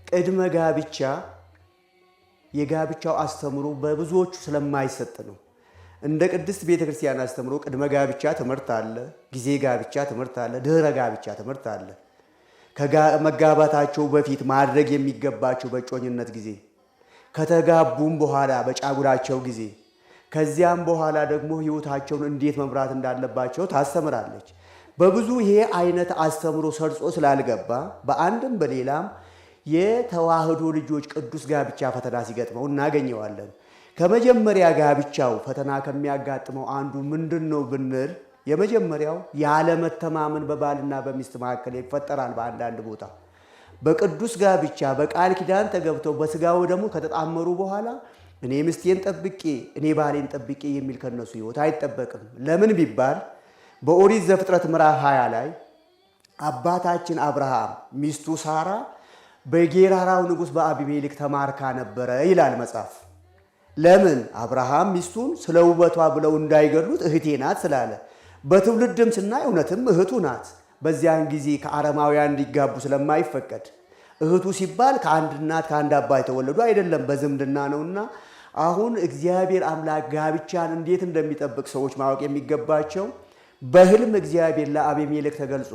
ቅድመ ጋብቻ የጋብቻው አስተምሮ በብዙዎቹ ስለማይሰጥ ነው። እንደ ቅድስት ቤተክርስቲያን አስተምሮ ቅድመ ጋብቻ ትምህርት አለ፣ ጊዜ ጋብቻ ትምህርት አለ፣ ድህረ ጋብቻ ትምህርት አለ። ከመጋባታቸው በፊት ማድረግ የሚገባቸው በእጮኝነት ጊዜ፣ ከተጋቡም በኋላ በጫጉላቸው ጊዜ፣ ከዚያም በኋላ ደግሞ ሕይወታቸውን እንዴት መምራት እንዳለባቸው ታስተምራለች። በብዙ ይሄ አይነት አስተምሮ ሰርጾ ስላልገባ በአንድም በሌላም የተዋህዶ ልጆች ቅዱስ ጋብቻ ፈተና ሲገጥመው እናገኘዋለን። ከመጀመሪያ ጋብቻው ፈተና ከሚያጋጥመው አንዱ ምንድን ነው ብንል የመጀመሪያው ያለመተማመን በባልና በሚስት መካከል ይፈጠራል። በአንዳንድ ቦታ በቅዱስ ጋብቻ በቃል ኪዳን ተገብተው በስጋው ደግሞ ከተጣመሩ በኋላ እኔ ሚስቴን ጠብቄ እኔ ባሌን ጠብቄ የሚል ከነሱ ሕይወት አይጠበቅም። ለምን ቢባል በኦሪት ዘፍጥረት ምዕራፍ 20 ላይ አባታችን አብርሃም ሚስቱ ሳራ በጌራራው ንጉሥ በአቢሜሌክ ተማርካ ነበረ ይላል መጽሐፍ። ለምን? አብርሃም ሚስቱን ስለ ውበቷ ብለው እንዳይገሉት እህቴ ናት ስላለ። በትውልድም ስናይ እውነትም እህቱ ናት። በዚያን ጊዜ ከአረማውያን እንዲጋቡ ስለማይፈቀድ እህቱ ሲባል ከአንድ እናት ከአንድ አባት የተወለዱ አይደለም፣ በዝምድና ነውና አሁን እግዚአብሔር አምላክ ጋብቻን እንዴት እንደሚጠብቅ ሰዎች ማወቅ የሚገባቸው በሕልም እግዚአብሔር ለአቤሜሌክ ተገልጾ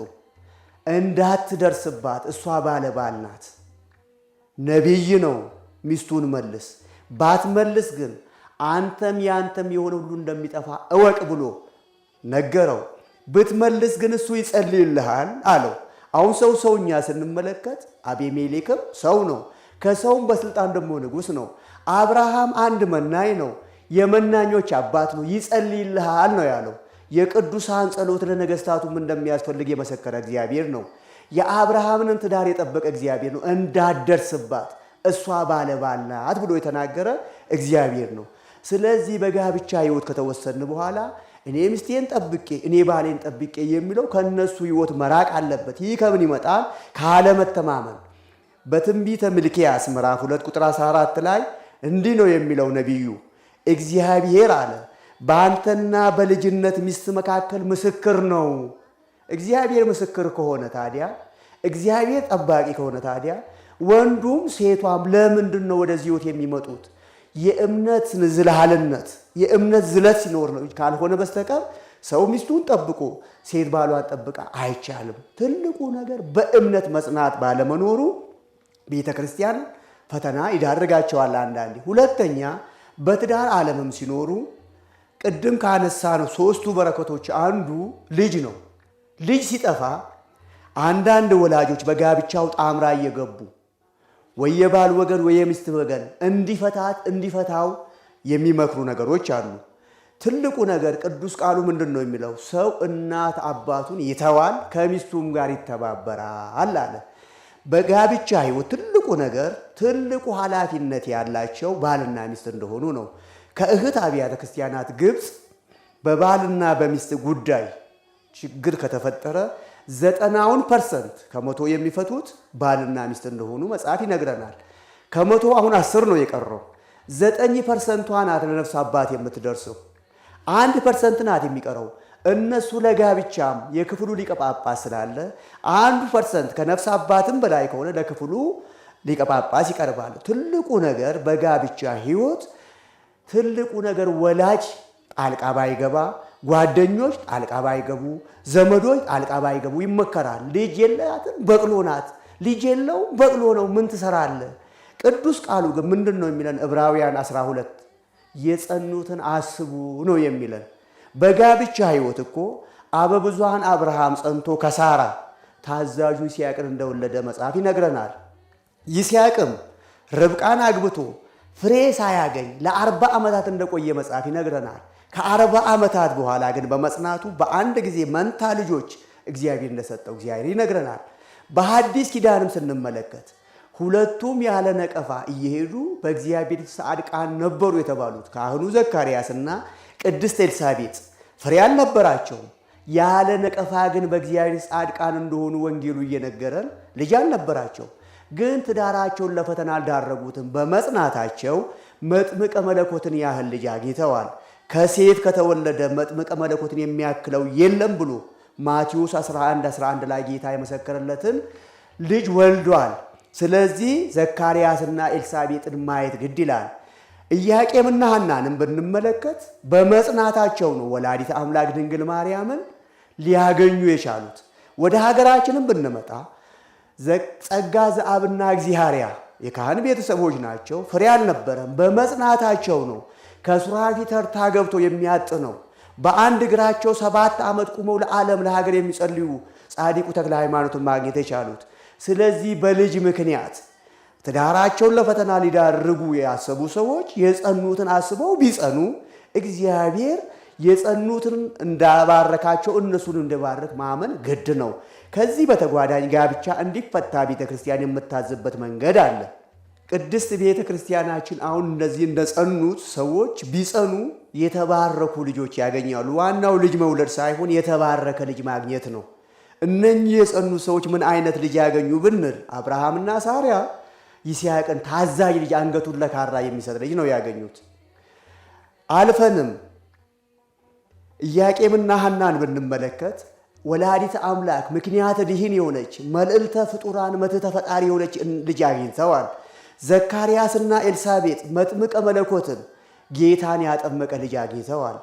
እንዳትደርስባት እሷ ባለ ባል ናት፣ ነቢይ ነው፣ ሚስቱን መልስ፣ ባትመልስ ግን አንተም ያንተም የሆነ ሁሉ እንደሚጠፋ እወቅ ብሎ ነገረው። ብትመልስ ግን እሱ ይጸልይልሃል አለው። አሁን ሰውኛ ስንመለከት አቤሜሌክም ሰው ነው፣ ከሰውም በስልጣን ደግሞ ንጉሥ ነው። አብርሃም አንድ መናኝ ነው፣ የመናኞች አባት ነው፣ ይጸልይልሃል ነው ያለው። የቅዱሳን ጸሎት ለነገስታቱም እንደሚያስፈልግ የመሰከረ እግዚአብሔር ነው። የአብርሃምን ትዳር የጠበቀ እግዚአብሔር ነው። እንዳትደርስባት እሷ ባለ ባል ናት ብሎ የተናገረ እግዚአብሔር ነው። ስለዚህ በጋብቻ ሕይወት ከተወሰን በኋላ እኔ ሚስቴን ጠብቄ እኔ ባሌን ጠብቄ የሚለው ከነሱ ሕይወት መራቅ አለበት። ይህ ከምን ይመጣል? ካለመተማመን። በትንቢተ ሚልክያስ ምዕራፍ 2 ቁጥር 14 ላይ እንዲህ ነው የሚለው ነቢዩ፣ እግዚአብሔር አለ በአንተና በልጅነት ሚስት መካከል ምስክር ነው። እግዚአብሔር ምስክር ከሆነ ታዲያ፣ እግዚአብሔር ጠባቂ ከሆነ ታዲያ ወንዱም ሴቷም ለምንድን ነው ወደዚህ ሕይወት የሚመጡት? የእምነት ዝልሃልነት የእምነት ዝለት ሲኖር ነው። ካልሆነ በስተቀር ሰው ሚስቱን ጠብቆ ሴት ባሏን ጠብቃ አይቻልም። ትልቁ ነገር በእምነት መጽናት ባለመኖሩ ቤተ ክርስቲያን ፈተና ይዳርጋቸዋል አንዳንዴ። ሁለተኛ በትዳር ዓለምም ሲኖሩ ቅድም ካነሳ ነው ሶስቱ በረከቶች አንዱ ልጅ ነው። ልጅ ሲጠፋ አንዳንድ ወላጆች በጋብቻው ጣምራ እየገቡ ወይ የባል ወገን ወይ የሚስት ወገን እንዲፈታው የሚመክሩ ነገሮች አሉ። ትልቁ ነገር ቅዱስ ቃሉ ምንድን ነው የሚለው? ሰው እናት አባቱን ይተዋል ከሚስቱም ጋር ይተባበራል አለ። በጋብቻ ሕይወት ትልቁ ነገር ትልቁ ኃላፊነት ያላቸው ባልና ሚስት እንደሆኑ ነው። ከእህት አብያተ ክርስቲያናት ግብፅ በባልና በሚስት ጉዳይ ችግር ከተፈጠረ 90% ከመቶ የሚፈቱት ባልና ሚስት እንደሆኑ መጽሐፍ ይነግረናል። ከመቶ አሁን 10 ነው የቀረው። 9% ናት ለነፍስ አባት የምትደርሰው፣ 1% ናት የሚቀረው። እነሱ ለጋብቻም የክፍሉ ሊቀ ጳጳስ ስላለ 1% ከነፍስ አባትም በላይ ከሆነ ለክፍሉ ሊቀ ጳጳስ ይቀርባል። ትልቁ ነገር በጋብቻ ሕይወት ትልቁ ነገር ወላጅ ጣልቃ ባይገባ፣ ጓደኞች ጣልቃ ባይገቡ፣ ዘመዶች ጣልቃ ባይገቡ ይመከራል። ልጅ የላትም በቅሎ ናት፣ ልጅ የለው በቅሎ ነው፣ ምን ትሰራለህ? ቅዱስ ቃሉ ግን ምንድን ነው የሚለን? ዕብራውያን 12 የጸኑትን አስቡ ነው የሚለን። በጋብቻ ሕይወት እኮ አበብዙኃን አብርሃም ጸንቶ ከሳራ ታዛዡ ይስሐቅን እንደወለደ መጽሐፍ ይነግረናል። ይስሐቅም ርብቃን አግብቶ ፍሬ ሳያገኝ ለ40 ዓመታት እንደቆየ መጽሐፍ ይነግረናል። ከ40 ዓመታት በኋላ ግን በመጽናቱ በአንድ ጊዜ መንታ ልጆች እግዚአብሔር እንደሰጠው እግዚአብሔር ይነግረናል። በሐዲስ ኪዳንም ስንመለከት ሁለቱም ያለ ነቀፋ እየሄዱ በእግዚአብሔር ጻድቃን ነበሩ የተባሉት ካህኑ ዘካርያስና ቅድስት ኤልሳቤጥ ፍሬ አልነበራቸውም። ያለ ነቀፋ ግን በእግዚአብሔር ጻድቃን እንደሆኑ ወንጌሉ እየነገረን ልጅ አልነበራቸው። ግን ትዳራቸውን ለፈተና አልዳረጉትም። በመጽናታቸው መጥምቀ መለኮትን ያህል ልጅ አግኝተዋል። ከሴት ከተወለደ መጥምቀ መለኮትን የሚያክለው የለም ብሎ ማቴዎስ 11:11 ላይ ጌታ የመሰከረለትን ልጅ ወልዷል። ስለዚህ ዘካርያስና ኤልሳቤጥን ማየት ግድ ይላል። ኢያቄምና ሐናንም ብንመለከት በመጽናታቸው ነው ወላዲተ አምላክ ድንግል ማርያምን ሊያገኙ የቻሉት። ወደ ሀገራችንም ብንመጣ ጸጋ ዘአብና እግዚአርያ የካህን ቤተሰቦች ናቸው። ፍሬ አልነበረም። በመጽናታቸው ነው ከሱራፊ ተርታ ገብቶ የሚያጥነው በአንድ እግራቸው 7 ዓመት ቁመው ለዓለም ለሀገር የሚጸልዩ ጻድቁ ተክለ ሃይማኖትን ማግኘት የቻሉት። ስለዚህ በልጅ ምክንያት ትዳራቸውን ለፈተና ሊዳርጉ ያሰቡ ሰዎች የጸኑትን አስበው ቢጸኑ እግዚአብሔር የጸኑትን እንዳባረካቸው እነሱን እንደባረክ ማመን ግድ ነው። ከዚህ በተጓዳኝ ጋብቻ እንዲፈታ ቤተ ክርስቲያን የምታዝበት መንገድ አለ። ቅድስት ቤተ ክርስቲያናችን አሁን እነዚህ እንደጸኑት ሰዎች ቢጸኑ የተባረኩ ልጆች ያገኛሉ። ዋናው ልጅ መውለድ ሳይሆን የተባረከ ልጅ ማግኘት ነው። እነኚህ የጸኑ ሰዎች ምን አይነት ልጅ ያገኙ ብንል አብርሃምና ሳራ ይስሐቅን ታዛዥ ልጅ አንገቱን ለካራ የሚሰጥ ልጅ ነው ያገኙት። አልፈንም ኢያቄምና ሐናን ብንመለከት ወላዲተ አምላክ ምክንያተ ድኂን የሆነች መልዕልተ ፍጡራን መትሕተ ፈጣሪ የሆነች ልጅ አግኝተዋል። ዘካርያስና ኤልሳቤጥ መጥምቀ መለኮትን ጌታን ያጠመቀ ልጅ አግኝተዋል።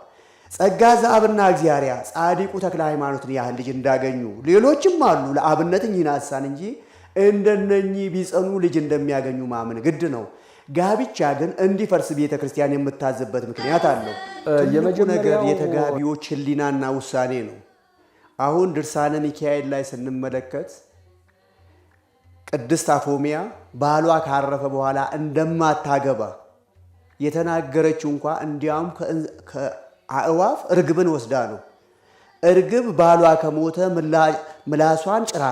ጸጋ ዘአብና እግዚአርያ ጻድቁ ተክለ ሃይማኖትን ያህል ልጅ እንዳገኙ ሌሎችም አሉ። ለአብነት እኚህን አሳን እንጂ እንደነኚህ ቢጸኑ ልጅ እንደሚያገኙ ማመን ግድ ነው። ጋብቻ ግን እንዲፈርስ ቤተ ክርስቲያን የምታዝበት ምክንያት አለው። የመጀመሪያው ነገር የተጋቢዎች ሕሊናና ውሳኔ ነው። አሁን ድርሳነ ሚካኤል ላይ ስንመለከት ቅድስት አፎሚያ ባሏ ካረፈ በኋላ እንደማታገባ የተናገረችው እንኳ እንዲያውም ከአእዋፍ እርግብን ወስዳ ነው። እርግብ ባሏ ከሞተ ምላሷን ጭራ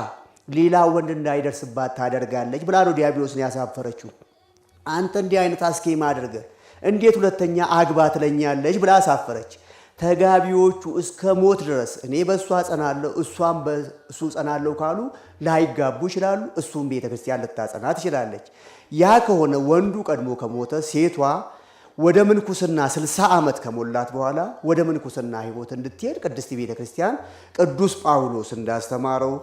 ሌላ ወንድ እንዳይደርስባት ታደርጋለች ብላ ነው ዲያብሎስን ያሳፈረችው። አንተ እንዲህ አይነት አስኬማ አድርገህ እንዴት ሁለተኛ አግባ ትለኛለች ብላ አሳፈረች። ተጋቢዎቹ እስከ ሞት ድረስ እኔ በእሷ ጸናለሁ እሷም በእሱ ጸናለሁ ካሉ ላይጋቡ ይችላሉ። እሱም ቤተ ክርስቲያን ልታጸና ትችላለች። ያ ከሆነ ወንዱ ቀድሞ ከሞተ ሴቷ ወደ ምንኩስና 60 ዓመት ከሞላት በኋላ ወደ ምንኩስና ሕይወት እንድትሄድ ቅድስት ቤተ ክርስቲያን ቅዱስ ጳውሎስ እንዳስተማረው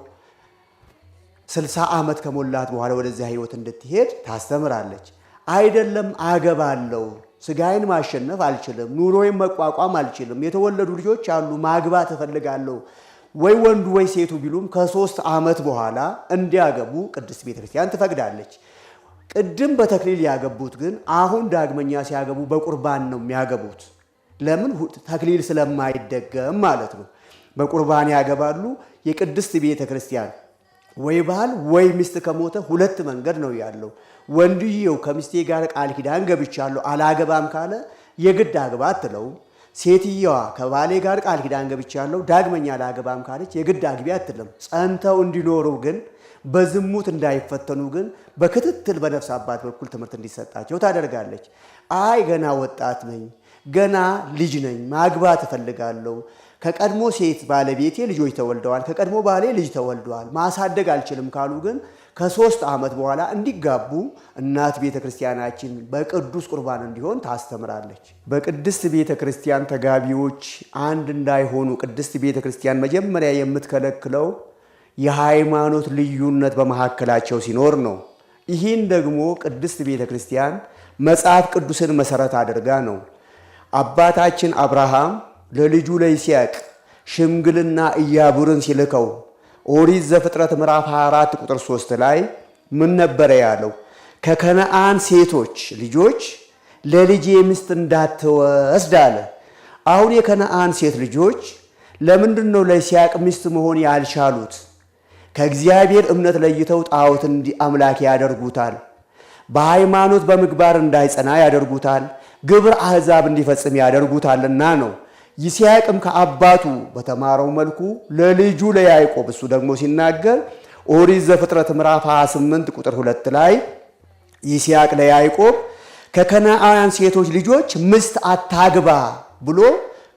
60 ዓመት ከሞላት በኋላ ወደዚያ ሕይወት እንድትሄድ ታስተምራለች። አይደለም አገባለሁ፣ ስጋዬን ማሸነፍ አልችልም፣ ኑሮዬን መቋቋም አልችልም፣ የተወለዱ ልጆች አሉ፣ ማግባት እፈልጋለሁ ወይ ወንዱ ወይ ሴቱ ቢሉም ከ3 ዓመት በኋላ እንዲያገቡ ቅድስት ቤተክርስቲያን ትፈቅዳለች። ቅድም በተክሊል ያገቡት ግን አሁን ዳግመኛ ሲያገቡ በቁርባን ነው የሚያገቡት። ለምን? ተክሊል ስለማይደገም ማለት ነው። በቁርባን ያገባሉ። የቅድስት ቤተክርስቲያን ወይ ባል ወይ ሚስት ከሞተ 2 መንገድ ነው ያለው። ወንድየው ከሚስቴ ጋር ቃል ኪዳን ገብቻለሁ አላገባም ካለ የግድ አግባ አትለው። ሴትየዋ ከባሌ ጋር ቃል ኪዳን ገብቻለሁ ዳግመኛ አላገባም ካለች የግድ አግቢ አትልም። ጸንተው እንዲኖሩ ግን በዝሙት እንዳይፈተኑ ግን በክትትል በነፍስ አባት በኩል ትምህርት እንዲሰጣቸው ታደርጋለች። አይ ገና ወጣት ነኝ፣ ገና ልጅ ነኝ፣ ማግባት እፈልጋለሁ፣ ከቀድሞ ሴት ባለቤቴ ልጆች ተወልደዋል፣ ከቀድሞ ባሌ ልጅ ተወልደዋል፣ ማሳደግ አልችልም ካሉ ግን ከ3 ዓመት በኋላ እንዲጋቡ እናት ቤተ ክርስቲያናችን በቅዱስ ቁርባን እንዲሆን ታስተምራለች። በቅድስት ቤተ ክርስቲያን ተጋቢዎች አንድ እንዳይሆኑ ቅድስት ቤተ ክርስቲያን መጀመሪያ የምትከለክለው የሃይማኖት ልዩነት በመካከላቸው ሲኖር ነው። ይህን ደግሞ ቅድስት ቤተ ክርስቲያን መጽሐፍ ቅዱስን መሰረት አድርጋ ነው። አባታችን አብርሃም ለልጁ ለይስሐቅ ሽምግልና ኢያቡርን ሲልከው ኦሪት ዘፍጥረት ምዕራፍ 24 ቁጥር 3 ላይ ምን ነበረ ያለው? ከከነአን ሴቶች ልጆች ለልጄ ሚስት እንዳትወስድ አለ። አሁን የከነአን ሴት ልጆች ለምንድን ነው ለይስሐቅ ሚስት መሆን ያልቻሉት? ከእግዚአብሔር እምነት ለይተው ጣዖት አምላክ ያደርጉታል። በሃይማኖት በምግባር እንዳይጸና ያደርጉታል። ግብር አሕዛብ እንዲፈጽም ያደርጉታልና ነው። ይስሐቅም ከአባቱ በተማረው መልኩ ለልጁ ለያዕቆብ እሱ ደግሞ ሲናገር ኦሪት ዘፍጥረት ምዕራፍ 28 ቁጥር 2 ላይ ይስሐቅ ለያዕቆብ ከከነዓን ሴቶች ልጆች ሚስት አታግባ ብሎ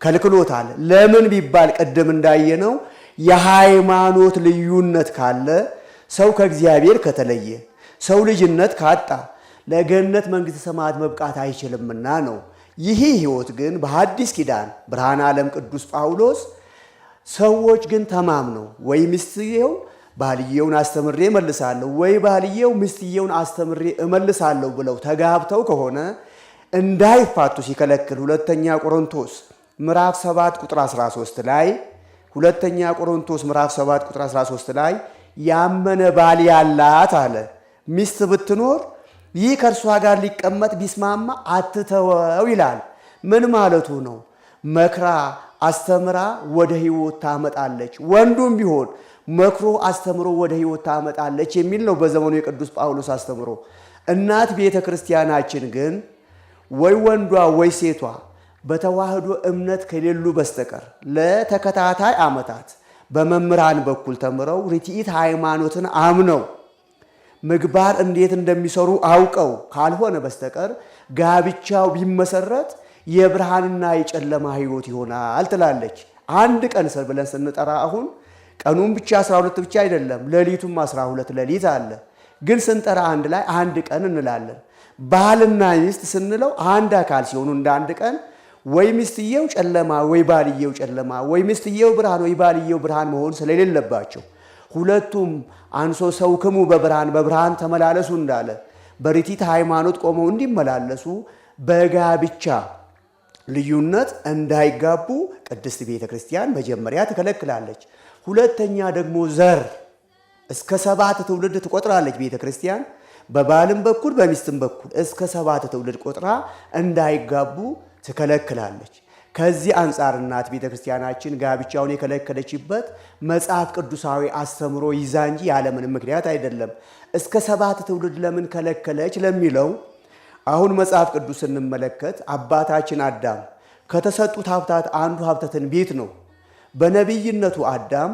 ከልክሎታል። ለምን ቢባል ቅድም እንዳየነው የሃይማኖት ልዩነት ካለ ሰው ከእግዚአብሔር ከተለየ ሰው ልጅነት ካጣ ለገነት መንግሥተ ሰማያት መብቃት አይችልምና ነው። ይህ ሕይወት ግን በሐዲስ ኪዳን ብርሃነ ዓለም ቅዱስ ጳውሎስ ሰዎች ግን ተማምነው ወይ ሚስትየው ባልየውን አስተምሬ እመልሳለሁ ወይ ባልየው ሚስትየውን አስተምሬ እመልሳለሁ ብለው ተጋብተው ከሆነ እንዳይፋቱ ሲከለክል ሁለተኛ ቆሮንቶስ ምዕራፍ 7 ቁጥር 13 ላይ ሁለተኛ ቆሮንቶስ ምዕራፍ 7 ቁጥር 13 ላይ ያመነ ባል ያላት አለ ሚስት ብትኖር ይህ ከእርሷ ጋር ሊቀመጥ ቢስማማ አትተወው ይላል። ምን ማለቱ ነው? መክራ አስተምራ ወደ ሕይወት ታመጣለች። ወንዱም ቢሆን መክሮ አስተምሮ ወደ ሕይወት ታመጣለች የሚል ነው በዘመኑ የቅዱስ ጳውሎስ አስተምሮ። እናት ቤተ ክርስቲያናችን ግን ወይ ወንዷ ወይ ሴቷ በተዋህዶ እምነት ከሌሉ በስተቀር ለተከታታይ ዓመታት በመምህራን በኩል ተምረው ርትዕት ሃይማኖትን አምነው ምግባር እንዴት እንደሚሰሩ አውቀው ካልሆነ በስተቀር ጋብቻው ቢመሰረት የብርሃንና የጨለማ ሕይወት ይሆናል ትላለች። አንድ ቀን ብለን ስንጠራ አሁን ቀኑን ብቻ 12 ብቻ አይደለም፣ ሌሊቱም 12 ሌሊት አለ። ግን ስንጠራ አንድ ላይ አንድ ቀን እንላለን። ባልና ሚስት ስንለው አንድ አካል ሲሆኑ እንደ አንድ ቀን ወይ ሚስትየው ጨለማ ወይ ባልየው ጨለማ ወይ ሚስትየው ብርሃን ወይ ባልየው ብርሃን መሆን ስለሌለባቸው ሁለቱም አንሶ ሰውክሙ በብርሃን ተመላለሱ እንዳለ በርትዕት ሃይማኖት ቆመው እንዲመላለሱ በጋብቻ ልዩነት እንዳይጋቡ ቅድስት ቤተ ክርስቲያን መጀመሪያ ትከለክላለች። ሁለተኛ ደግሞ ዘር እስከ 7 ትውልድ ትቆጥራለች ቤተ ክርስቲያን። በባልም በኩል በሚስትም በኩል እስከ 7 ትውልድ ቆጥራ እንዳይጋቡ ትከለክላለች። ከዚህ አንጻር እናት ቤተ ክርስቲያናችን ጋብቻውን የከለከለችበት መጽሐፍ ቅዱሳዊ አስተምሮ ይዛ እንጂ ያለምንም ምክንያት አይደለም። እስከ 7 ትውልድ ለምን ከለከለች ለሚለው አሁን መጽሐፍ ቅዱስ ስንመለከት አባታችን አዳም ከተሰጡት ሀብታት አንዱ ሀብተ ትንቢት ነው። በነቢይነቱ አዳም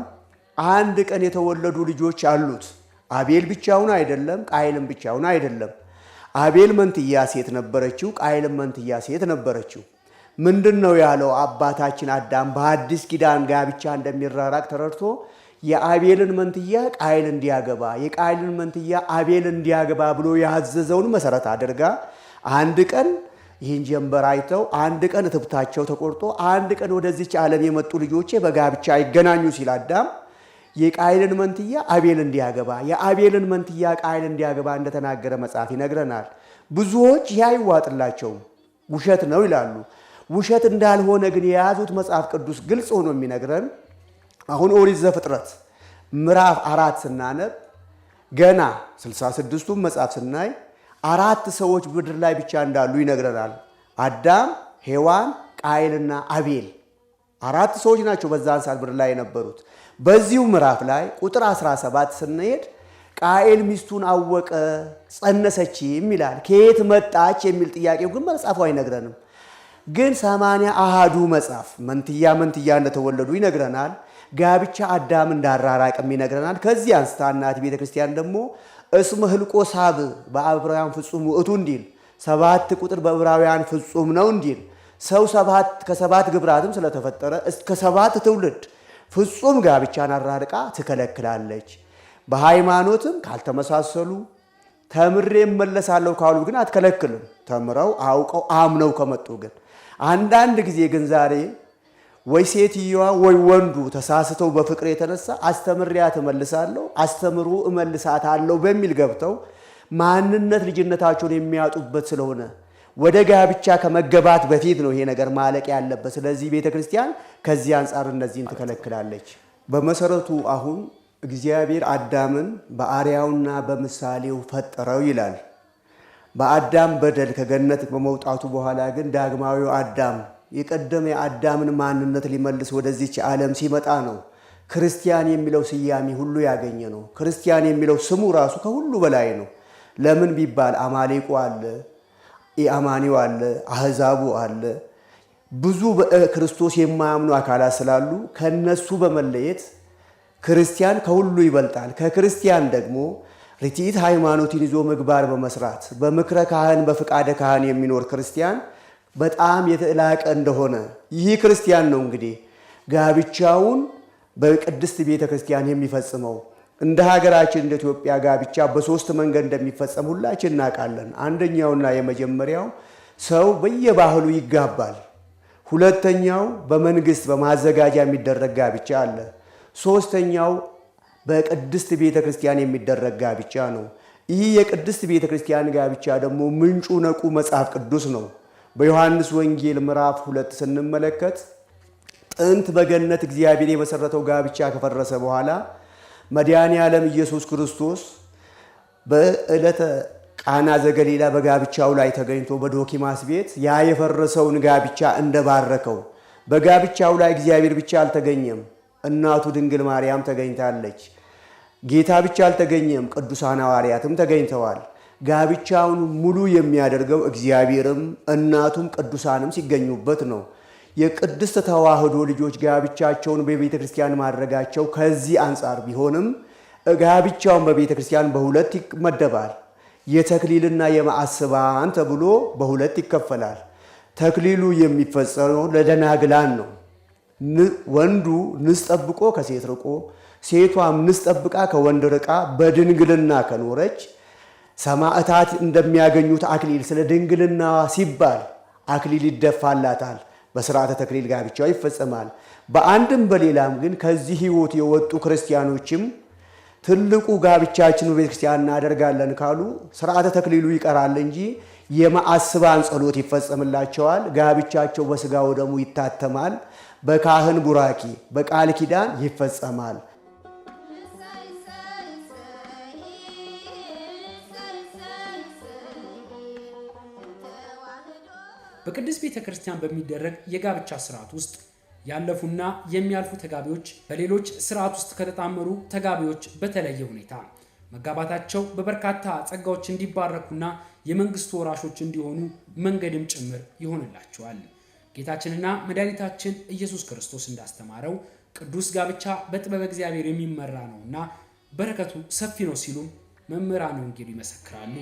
አንድ ቀን የተወለዱ ልጆች አሉት። አቤል ብቻውን አይደለም፣ ቃየልም ብቻውን አይደለም። አቤል መንትያ ሴት ነበረችው፣ ቃየልም መንትያ ሴት ነበረችው። ምንድን ነው ያለው አባታችን አዳም? በአዲስ ኪዳን ጋብቻ እንደሚራራቅ ተረድቶ የአቤልን መንትያ ቃየል እንዲያገባ የቃየልን መንትያ አቤል እንዲያገባ ብሎ ያዘዘውን መሰረት አድርጋ አንድ ቀን ይህን ጀንበር አይተው አንድ ቀን እትብታቸው ተቆርጦ አንድ ቀን ወደዚች ዓለም የመጡ ልጆቼ በጋብቻ አይገናኙ ሲል አዳም የቃየልን መንትያ አቤል እንዲያገባ የአቤልን መንትያ ቃየል እንዲያገባ እንደተናገረ መጽሐፍ ይነግረናል። ብዙዎች ይህ አይዋጥላቸውም፣ ውሸት ነው ይላሉ። ውሸት እንዳልሆነ ግን የያዙት መጽሐፍ ቅዱስ ግልጽ ሆኖ የሚነግረን አሁን ኦሪት ዘፍጥረት ምዕራፍ 4 ስናነብ ገና 66ቱን መጽሐፍ ስናይ 4 ሰዎች ምድር ላይ ብቻ እንዳሉ ይነግረናል። አዳም፣ ሔዋን፣ ቃየልና አቤል 4 ሰዎች ናቸው በዛን ሰዓት ምድር ላይ የነበሩት። በዚሁ ምዕራፍ ላይ ቁጥር 17 ስንሄድ ቃየል ሚስቱን አወቀ ጸነሰችም ይላል። ከየት መጣች የሚል ጥያቄው ግን መጽሐፉ አይነግረንም። ግን 81ዱ መጽሐፍ መንትያ እንደተወለዱ ይነግረናል። ጋብቻ አዳም እንዳራራቅም ይነግረናል። ከዚህ አንስታ እናት ቤተ ክርስቲያን ደግሞ እስመ ህልቆ ሳብ በዕብራውያን ፍጹም ውእቱ እንዲል 7 ቁጥር በዕብራውያን ፍጹም ነው እንዲል ሰው ከ7 ግብራትም ስለተፈጠረ እስከ 7 ትውልድ ፍጹም ጋብቻን አራርቃ ትከለክላለች። በሃይማኖትም ካልተመሳሰሉ ተምሬ እመለሳለሁ ካሉ ግን አትከለክልም። ተምረው አውቀው አምነው ከመጡ ግን አንዳንድ ጊዜ ግን ዛሬ ወይ ሴትዮዋ ወይ ወንዱ ተሳስተው በፍቅር የተነሳ አስተምሪያት እመልሳለሁ አስተምሩ እመልሳታለሁ በሚል ገብተው ማንነት ልጅነታቸውን የሚያጡበት ስለሆነ ወደ ጋብቻ ከመገባት በፊት ነው ይሄ ነገር ማለቅ ያለበት። ስለዚህ ቤተ ክርስቲያን ከዚህ አንጻር እነዚህን ትከለክላለች። በመሰረቱ አሁን እግዚአብሔር አዳምን በአርአያውና በምሳሌው ፈጠረው ይላል። በአዳም በደል ከገነት በመውጣቱ በኋላ ግን ዳግማዊው አዳም የቀደመ የአዳምን ማንነት ሊመልስ ወደዚች ዓለም ሲመጣ ነው ክርስቲያን የሚለው ስያሜ ሁሉ ያገኘ ነው። ክርስቲያን የሚለው ስሙ ራሱ ከሁሉ በላይ ነው። ለምን ቢባል አማሌቁ አለ፣ ኢአማኒው አለ፣ አህዛቡ አለ። ብዙ በክርስቶስ የማያምኑ አካላት ስላሉ ከነሱ በመለየት ክርስቲያን ከሁሉ ይበልጣል። ከክርስቲያን ደግሞ ርትዕት ሃይማኖትን ይዞ ምግባር በመስራት በምክረ ካህን በፍቃደ ካህን የሚኖር ክርስቲያን በጣም የተላቀ እንደሆነ ይህ ክርስቲያን ነው እንግዲህ ጋብቻውን በቅድስት ቤተ ክርስቲያን የሚፈጽመው። እንደ ሀገራችን እንደ ኢትዮጵያ ጋብቻ በ3 መንገድ እንደሚፈጸም ሁላችን እናውቃለን። አንደኛውና የመጀመሪያው ሰው በየባህሉ ይጋባል። ሁለተኛው በመንግስት በማዘጋጃ የሚደረግ ጋብቻ አለ። ሶስተኛው በቅድስት ቤተ ክርስቲያን የሚደረግ ጋብቻ ነው። ይህ የቅድስት ቤተ ክርስቲያን ጋብቻ ደግሞ ምንጩ ነቁ መጽሐፍ ቅዱስ ነው። በዮሐንስ ወንጌል ምዕራፍ 2 ስንመለከት ጥንት በገነት እግዚአብሔር የመሰረተው ጋብቻ ከፈረሰ በኋላ መድኃኔ ዓለም ኢየሱስ ክርስቶስ በዕለተ ቃና ዘገሊላ በጋብቻው ላይ ተገኝቶ በዶኪማስ ቤት ያ የፈረሰውን ጋብቻ እንደባረከው፣ በጋብቻው ላይ እግዚአብሔር ብቻ አልተገኘም፣ እናቱ ድንግል ማርያም ተገኝታለች። ጌታ ብቻ አልተገኘም፣ ቅዱሳን ሐዋርያትም ተገኝተዋል። ጋብቻውን ሙሉ የሚያደርገው እግዚአብሔርም እናቱም ቅዱሳንም ሲገኙበት ነው። የቅድስት ተዋህዶ ልጆች ጋብቻቸውን በቤተ ክርስቲያን ማድረጋቸው ከዚህ አንጻር ቢሆንም ጋብቻውን በቤተ ክርስቲያን በሁለት ይመደባል። የተክሊልና የማዕስባን ተብሎ በሁለት ይከፈላል። ተክሊሉ የሚፈጸመው ለደናግላን ነው። ወንዱ ንስ ጠብቆ ከሴት ርቆ፣ ሴቷም ንስ ጠብቃ ከወንድ ርቃ በድንግልና ከኖረች ሰማዕታት እንደሚያገኙት አክሊል ስለ ድንግልና ሲባል አክሊል ይደፋላታል። በስርዓተ ተክሊል ጋብቻው ይፈጸማል። በአንድም በሌላም ግን ከዚህ ሕይወት የወጡ ክርስቲያኖችም ትልቁ ጋብቻችን በቤተ ክርስቲያን እናደርጋለን ካሉ ስርዓተ ተክሊሉ ይቀራል እንጂ የማዕስባን ጸሎት ይፈጸምላቸዋል። ጋብቻቸው በሥጋ ወደሙ ይታተማል። በካህን ቡራኪ በቃል ኪዳን ይፈጸማል። በቅድስት ቤተ ክርስቲያን በሚደረግ የጋብቻ ስርዓት ውስጥ ያለፉና የሚያልፉ ተጋቢዎች በሌሎች ስርዓት ውስጥ ከተጣመሩ ተጋቢዎች በተለየ ሁኔታ መጋባታቸው በበርካታ ጸጋዎች እንዲባረኩና የመንግስቱ ወራሾች እንዲሆኑ መንገድም ጭምር ይሆንላቸዋል። ጌታችንና መድኃኒታችን ኢየሱስ ክርስቶስ እንዳስተማረው ቅዱስ ጋብቻ በጥበበ እግዚአብሔር የሚመራ ነውና በረከቱ ሰፊ ነው ሲሉም መምህራነ ወንጌል ይመሰክራሉ።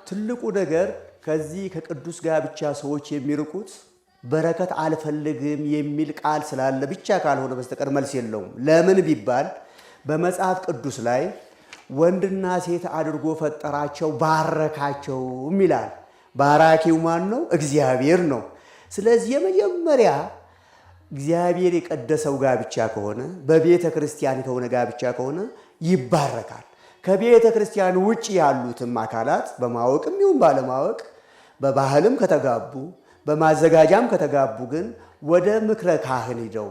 ትልቁ ነገር ከዚህ ከቅዱስ ጋብቻ ሰዎች የሚርቁት በረከት አልፈልግም የሚል ቃል ስላለ ብቻ ካልሆነ በስተቀር መልስ የለውም። ለምን ቢባል በመጽሐፍ ቅዱስ ላይ ወንድና ሴት አድርጎ ፈጠራቸው ባረካቸውም ይላል። ባራኪው ማን ነው? እግዚአብሔር ነው። ስለዚህ የመጀመሪያ እግዚአብሔር የቀደሰው ጋብቻ ከሆነ በቤተ ክርስቲያን ከሆነ ጋብቻ ከሆነ ይባረካል። ከቤተ ክርስቲያን ውጭ ያሉትም አካላት በማወቅም ይሁን ባለማወቅ በባህልም ከተጋቡ በማዘጋጃም ከተጋቡ ግን ወደ ምክረ ካህን ሂደው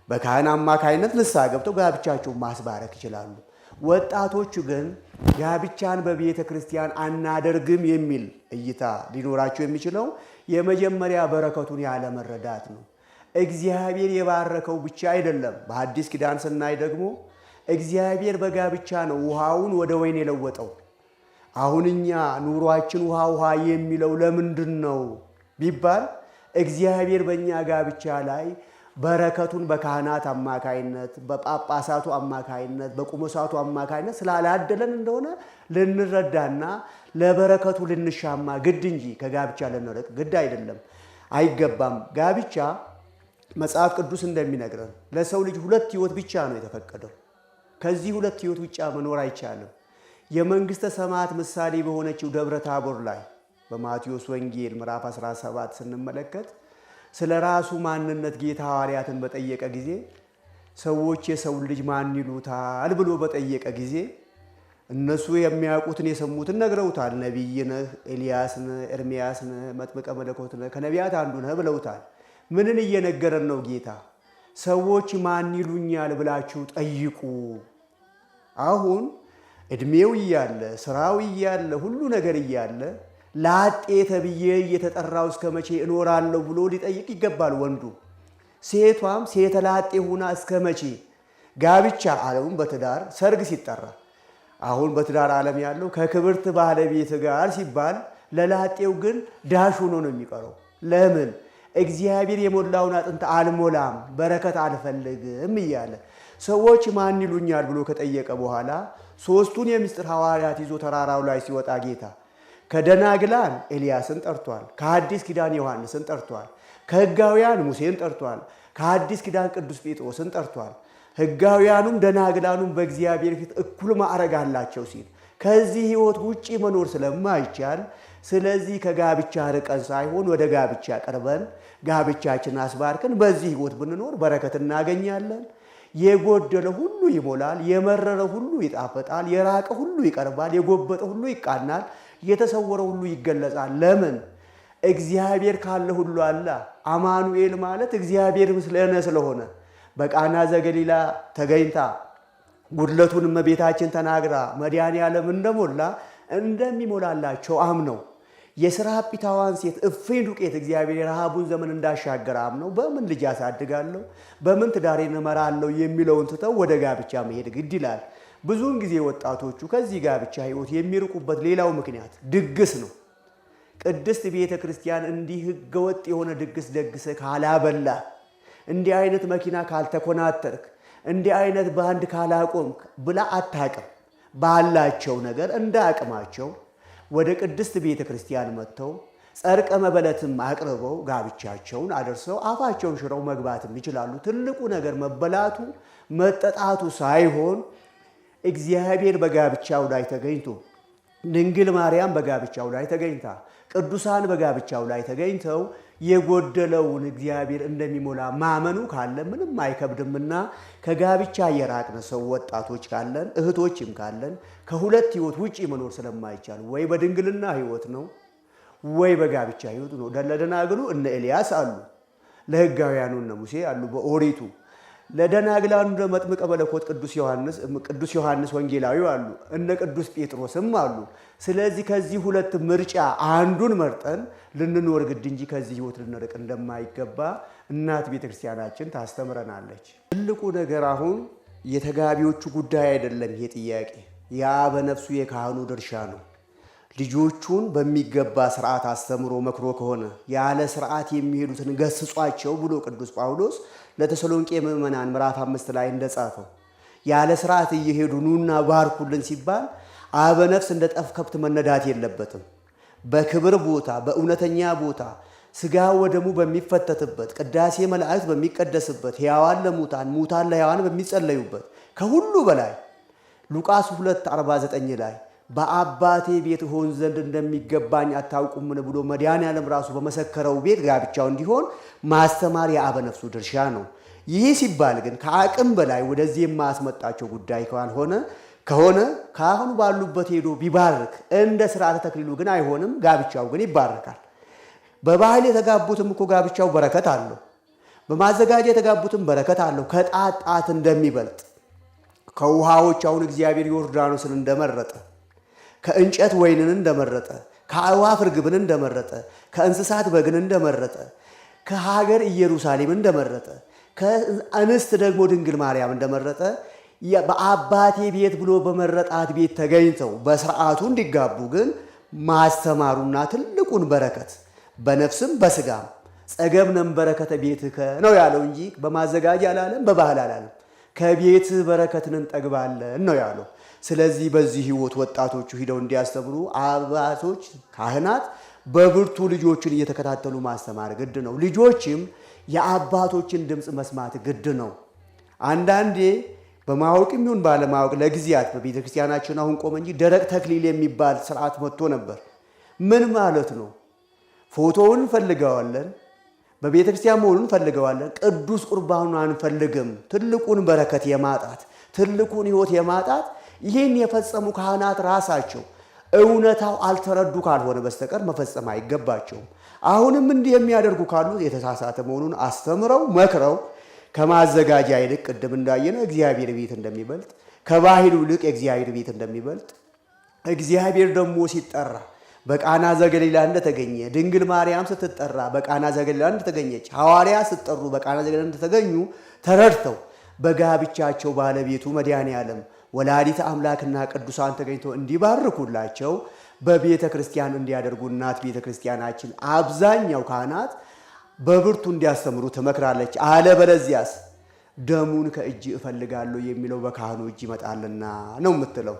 በካህን አማካይነት ንስሐ ገብተው ጋብቻቸውን ማስባረክ ይችላሉ። ወጣቶቹ ግን ጋብቻን በቤተ ክርስቲያን አናደርግም የሚል እይታ ሊኖራቸው የሚችለው የመጀመሪያ በረከቱን ያለመረዳት ነው። እግዚአብሔር የባረከው ብቻ አይደለም። በሐዲስ ኪዳን ስናይ ደግሞ እግዚአብሔር በጋብቻ ነው ውሃውን ወደ ወይን የለወጠው። አሁን እኛ ኑሯችን ውሃ ውሃ የሚለው ለምንድን ነው ቢባል እግዚአብሔር በእኛ ጋብቻ ላይ በረከቱን በካህናት አማካይነት፣ በጳጳሳቱ አማካይነት፣ በቁሞሳቱ አማካይነት ስላላደለን እንደሆነ ልንረዳና ለበረከቱ ልንሻማ ግድ እንጂ ከጋብቻ ልንርቅ ግድ አይደለም፣ አይገባም። ጋብቻ መጽሐፍ ቅዱስ እንደሚነግረን ለሰው ልጅ ሁለት ሕይወት ብቻ ነው የተፈቀደው። ከዚህ ሁለት ሕይወት ውጭ መኖር አይቻልም። የመንግሥተ ሰማያት ምሳሌ በሆነችው ደብረ ታቦር ላይ በማቴዎስ ወንጌል ምዕራፍ 17 ስንመለከት ስለ ራሱ ማንነት ጌታ ሐዋርያትን በጠየቀ ጊዜ ሰዎች የሰው ልጅ ማን ይሉታል ብሎ በጠየቀ ጊዜ እነሱ የሚያውቁትን የሰሙትን ነግረውታል። ነቢይ ነህ፣ ኤልያስ ነህ፣ ኤርምያስ ነህ፣ መጥምቀ መለኮት ነህ፣ ከነቢያት አንዱ ነህ ብለውታል። ምንን እየነገረን ነው ጌታ? ሰዎች ማን ይሉኛል ብላችሁ ጠይቁ። አሁን ዕድሜው እያለ ስራው እያለ ሁሉ ነገር እያለ ላጤ ተብዬ እየተጠራው እስከ መቼ እኖራለሁ ብሎ ሊጠይቅ ይገባል ወንዱ። ሴቷም ሴተ ላጤ ሁና እስከ መቼ? ጋብቻ ዓለሙን በትዳር ሰርግ ሲጠራ አሁን በትዳር ዓለም ያለው ከክብርት ባለቤት ጋር ሲባል ለላጤው ግን ዳሽ ሆኖ ነው የሚቀረው። ለምን? እግዚአብሔር የሞላውን አጥንት አልሞላም፣ በረከት አልፈልግም እያለ ሰዎች ማን ይሉኛል ብሎ ከጠየቀ በኋላ ሦስቱን የምስጢር ሐዋርያት ይዞ ተራራው ላይ ሲወጣ ጌታ ከደናግላን ኤልያስን ጠርቷል። ከሐዲስ ኪዳን ዮሐንስን ጠርቷል። ከሕጋውያን ሙሴን ጠርቷል። ከሐዲስ ኪዳን ቅዱስ ጴጥሮስን ጠርቷል። ሕጋውያኑም ደናግላኑም በእግዚአብሔር ፊት እኩል ማዕረግ አላቸው ሲል ከዚህ ሕይወት ውጪ መኖር ስለማይቻል ስለዚህ ከጋብቻ ርቀን ሳይሆን ወደ ጋብቻ ቀርበን ጋብቻችን አስባርከን በዚህ ሕይወት ብንኖር በረከት እናገኛለን። የጎደለ ሁሉ ይሞላል፣ የመረረ ሁሉ ይጣፈጣል፣ የራቀ ሁሉ ይቀርባል፣ የጎበጠ ሁሉ ይቃናል፣ የተሰወረ ሁሉ ይገለጻል። ለምን? እግዚአብሔር ካለ ሁሉ አለ። አማኑኤል ማለት እግዚአብሔር ምስለነ ስለሆነ በቃና ዘገሊላ ተገኝታ ጉድለቱን እመቤታችን ተናግራ መድኃኔዓለም እንደሞላ እንደሚሞላላቸው አምነው የሥራ ፒታዋን ሴት እፍኝ ዱቄት እግዚአብሔር የረሃቡን ዘመን እንዳሻገረ አምነው በምን ልጅ አሳድጋለሁ፣ በምን ትዳሬን እመራለሁ የሚለውን ትተው ወደ ጋብቻ መሄድ ግድ ይላል። ብዙውን ጊዜ ወጣቶቹ ከዚህ ጋብቻ ሕይወት የሚርቁበት ሌላው ምክንያት ድግስ ነው። ቅድስት ቤተ ክርስቲያን እንዲህ ሕገወጥ የሆነ ድግስ ደግሰ ካላበላ፣ እንዲህ አይነት መኪና ካልተኮናተርክ፣ እንዲህ አይነት ባንድ ካላቆምክ ብላ አታቅም። ባላቸው ነገር እንደ አቅማቸው ወደ ቅድስት ቤተ ክርስቲያን መጥተው ጸርቀ መበለትም አቅርበው ጋብቻቸውን አደርሰው አፋቸውን ሽረው መግባትም ይችላሉ። ትልቁ ነገር መበላቱ መጠጣቱ ሳይሆን እግዚአብሔር በጋብቻው ላይ ተገኝቶ ድንግል ማርያም በጋብቻው ላይ ተገኝታ ቅዱሳን በጋብቻው ላይ ተገኝተው የጎደለውን እግዚአብሔር እንደሚሞላ ማመኑ ካለ ምንም አይከብድምና ከጋብቻ የራቅን ሰው ወጣቶች ካለን እህቶችም ካለን ከሁለት ሕይወት ውጪ መኖር ስለማይቻል ወይ በድንግልና ሕይወት ነው ወይ በጋብቻ ሕይወት ነው። ለደናግሉ እነ ኤልያስ አሉ፣ ለሕጋውያኑ እነ ሙሴ አሉ በኦሪቱ፣ ለደናግላኑ ለመጥምቀ መለኮት ቅዱስ ዮሐንስ ወንጌላዊ አሉ፣ እነ ቅዱስ ጴጥሮስም አሉ። ስለዚህ ከዚህ ሁለት ምርጫ አንዱን መርጠን ልንኖር ግድ እንጂ ከዚህ ሕይወት ልንርቅ እንደማይገባ እናት ቤተክርስቲያናችን ታስተምረናለች። ትልቁ ነገር አሁን የተጋቢዎቹ ጉዳይ አይደለም። ይሄ ጥያቄ ያ በነፍሱ የካህኑ ድርሻ ነው። ልጆቹን በሚገባ ስርዓት አስተምሮ መክሮ ከሆነ ያለ ስርዓት የሚሄዱትን ገስጿቸው ብሎ ቅዱስ ጳውሎስ ለተሰሎንቄ ምዕመናን ምዕራፍ 5 ላይ እንደጻፈው ያለ ስርዓት እየሄዱ ኑና ባርኩልን ሲባል አበነፍስ እንደ ጠፍ ከብት መነዳት የለበትም። በክብር ቦታ በእውነተኛ ቦታ ስጋ ወደሙ በሚፈተትበት ቅዳሴ መላእክት በሚቀደስበት ሕያዋን ለሙታን ሙታን ለሕያዋን በሚጸለዩበት ከሁሉ በላይ ሉቃስ 2:49 ላይ በአባቴ ቤት ሆን ዘንድ እንደሚገባኝ አታውቁምን ብሎ መድኃኔዓለም ራሱ በመሰከረው ቤት ጋብቻው እንዲሆን ማስተማር የአበነፍሱ ድርሻ ነው። ይህ ሲባል ግን ከአቅም በላይ ወደዚህ የማያስመጣቸው ጉዳይ ከሆነ ካህኑ ባሉበት ሄዶ ቢባርክ እንደ ስርዓተ ተክሊሉ ግን አይሆንም። ጋብቻው ግን ይባረካል። በባህል የተጋቡትም እኮ ጋብቻው በረከት አለው። በማዘጋጃ የተጋቡትም በረከት አለው። ከጣጣት እንደሚበልጥ ከውሃዎች አሁን እግዚአብሔር ዮርዳኖስን እንደመረጠ ከእንጨት ወይንን እንደመረጠ ከአዕዋፍ ርግብን እንደመረጠ ከእንስሳት በግን እንደመረጠ ከሀገር ኢየሩሳሌም እንደመረጠ ከእንስት ደግሞ ድንግል ማርያም እንደመረጠ በአባቴ ቤት ብሎ በመረጣት ቤት ተገኝተው በስርዓቱ እንዲጋቡ ግን ማስተማሩና ትልቁን በረከት በነፍስም በስጋም ጸገብነም በረከተ ቤትከ ነው ያለው እንጂ በማዘጋጃ አላለም፣ በባህል አላለም። ከቤት በረከትን እንጠግባለን ነው ያለው። ስለዚህ በዚህ ሕይወት ወጣቶቹ ሂደው እንዲያስተምሩ አባቶች ካህናት በብርቱ ልጆችን እየተከታተሉ ማስተማር ግድ ነው። ልጆችም የአባቶችን ድምፅ መስማት ግድ ነው። አንዳንዴ በማወቅም ይሁን ባለማወቅ ለጊዜያት በቤተ ክርስቲያናችን አሁን ቆመ እንጂ ደረቅ ተክሊል የሚባል ስርዓት መጥቶ ነበር። ምን ማለት ነው? ፎቶውን እንፈልገዋለን፣ በቤተ ክርስቲያን መሆኑን እንፈልገዋለን፣ ቅዱስ ቁርባኑን አንፈልግም። ትልቁን በረከት የማጣት ትልቁን ሕይወት የማጣት ይህን የፈጸሙ ካህናት ራሳቸው እውነታው አልተረዱ ካልሆነ በስተቀር መፈጸም አይገባቸውም። አሁንም እንዲህ የሚያደርጉ ካሉ የተሳሳተ መሆኑን አስተምረው መክረው ከማዘጋጃ ይልቅ ቅድም እንዳየነው እግዚአብሔር ቤት እንደሚበልጥ ከባህሉ ይልቅ የእግዚአብሔር ቤት እንደሚበልጥ እግዚአብሔር ደግሞ ሲጠራ በቃና ዘገሊላ እንደተገኘ ድንግል ማርያም ስትጠራ በቃና ዘገሊላ እንደተገኘች ሐዋርያት ሲጠሩ በቃና ዘገሊላ እንደተገኙ ተረድተው በጋብቻቸው ባለቤቱ መድኃኔዓለም ወላዲተ አምላክና ቅዱሳን ተገኝተው እንዲባርኩላቸው በቤተ ክርስቲያን እንዲያደርጉ እናት ቤተ ክርስቲያናችን አብዛኛው ካህናት በብርቱ እንዲያስተምሩ ትመክራለች። አለበለዚያስ ደሙን ከእጅ እፈልጋለሁ የሚለው በካህኑ እጅ ይመጣልና ነው የምትለው።